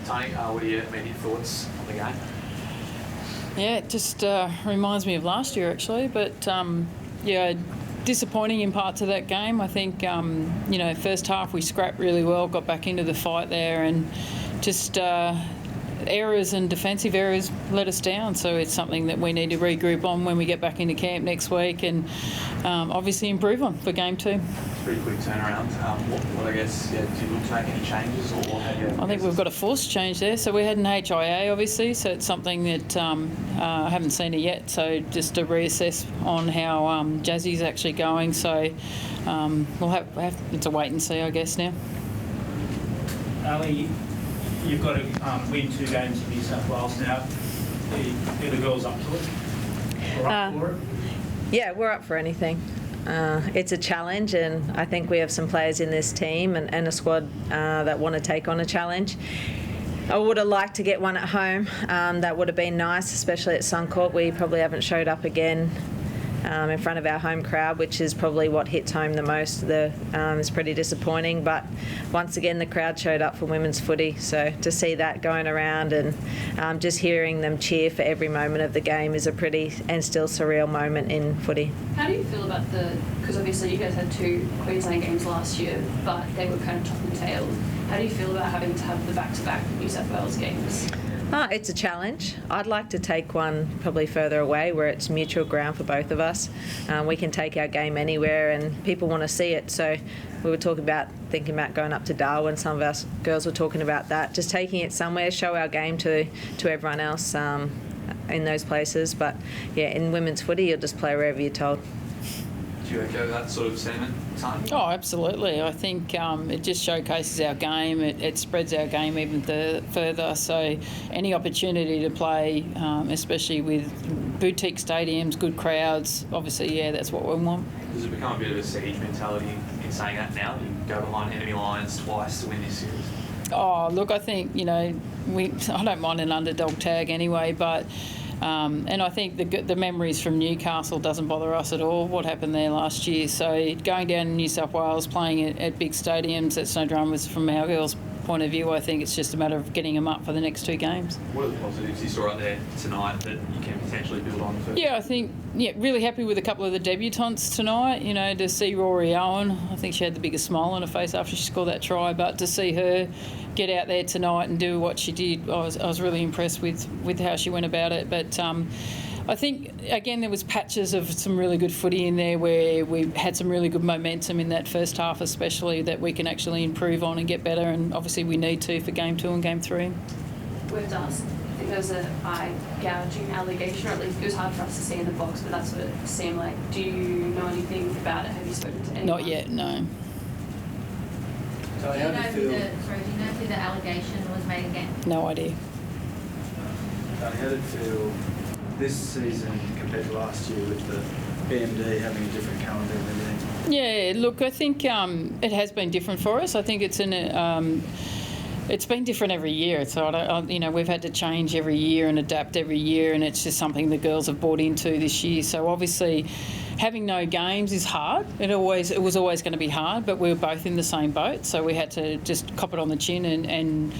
Tony, what are your immediate thoughts on the game? Yeah, it just reminds me of last year actually, but disappointing in parts of that game. I think, first half we scrapped really well, got back into the fight there, and just errors and defensive errors let us down. So it's something that we need to regroup on when we get back into camp next week, and obviously improve on for game 2. Pretty quick turnaround. What I guess, did you look to make any changes, or have you? I think we've got a forced change there. So we had an HIA obviously, so it's something that I haven't seen it yet. So just to reassess on how Jazzy's actually going. So we'll have it's a wait and see, I guess now. Ali, you've got to win 2 games in New South Wales now. Are the girls up to it? Or up for it? Yeah, we're up for anything. It's a challenge, and I think we have some players in this team and a squad that want to take on a challenge. I would have liked to get one at home. That would have been nice, especially at Suncorp. We probably haven't showed up again in front of our home crowd, which is probably what hits home the most. It's pretty disappointing, but once again the crowd showed up for women's footy, so to see that going around and just hearing them cheer for every moment of the game is a pretty and still surreal moment in footy. How do you feel about because obviously you guys had 2 Queensland games last year, but they were kind of top and tail. How do you feel about having to have the back-to-back New South Wales games? It's a challenge. I'd like to take one probably further away where it's mutual ground for both of us. We can take our game anywhere and people want to see it. So we were thinking about going up to Darwin. Some of us girls were talking about that. Just taking it somewhere, show our game to everyone else in those places. But yeah, in women's footy, you'll just play wherever you're told. Do you echo that sort of sentiment, Tony? Oh, absolutely. I think it just showcases our game. It spreads our game even further. So any opportunity to play, especially with boutique stadiums, good crowds, obviously, that's what we want. Does it become a bit of a siege mentality in saying that now? You go behind enemy lines twice to win this series? Oh, look, I think, I don't mind an underdog tag anyway, but... and I think the memories from Newcastle doesn't bother us at all, what happened there last year. So going down to New South Wales, playing at big stadiums, that's no dramas from our girls' point of view. I think it's just a matter of getting them up for the next 2 games. What are the positives you saw out there tonight that you can potentially build on for? Yeah, I think, really happy with a couple of the debutantes tonight. To see Rory Owen, I think she had the biggest smile on her face after she scored that try, but to see her get out there tonight and do what she did, I was really impressed with how she went about it. But I think, again, there was patches of some really good footy in there where we had some really good momentum in that first half especially that we can actually improve on and get better, and obviously we need to for game 2 and game 3. We've asked, I think there was an eye gouging allegation, or at least it was hard for us to see in the box, but that's what it seemed like. Do you know anything about it? Have you spoken to anyone? Not yet, no. Do you know who the allegation was made against? No idea. How did it feel this season compared to last year with the BMD having a different calendar and everything? Yeah, look, I think it has been different for us. I think it's been different every year. So, we've had to change every year and adapt every year, and it's just something the girls have bought into this year. So obviously having no games is hard. It was always going to be hard, but we were both in the same boat. So we had to just cop it on the chin and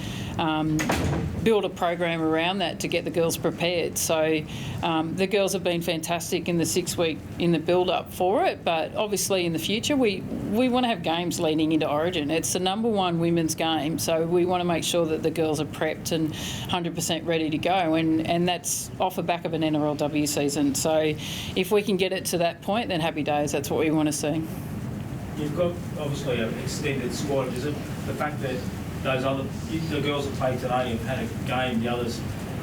build a program around that to get the girls prepared. So the girls have been fantastic in the 6-week in the build-up for it, but obviously in the future we want to have games leading into Origin. It's the number 1 women's game, so we want to make sure that the girls are prepped and 100% ready to go, and that's off the back of an NRLW season. So if we can get it to that point, then happy days. That's what we want to see. You've got obviously an extended squad. Is it the fact that the girls that played today have had a game, the others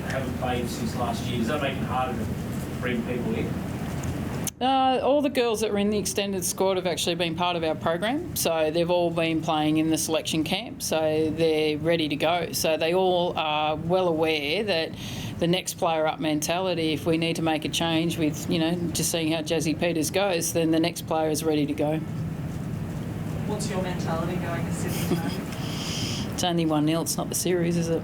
haven't played since last year? Does that make it harder to bring people in? All the girls that were in the extended squad have actually been part of our program, so they've all been playing in the selection camp, so they're ready to go. So they all are well aware that the next player up mentality, if we need to make a change with, just seeing how Jazzy Peters goes, then the next player is ready to go. What's your mentality going to Sydney tonight? It's only 1-0, it's not the series, is it?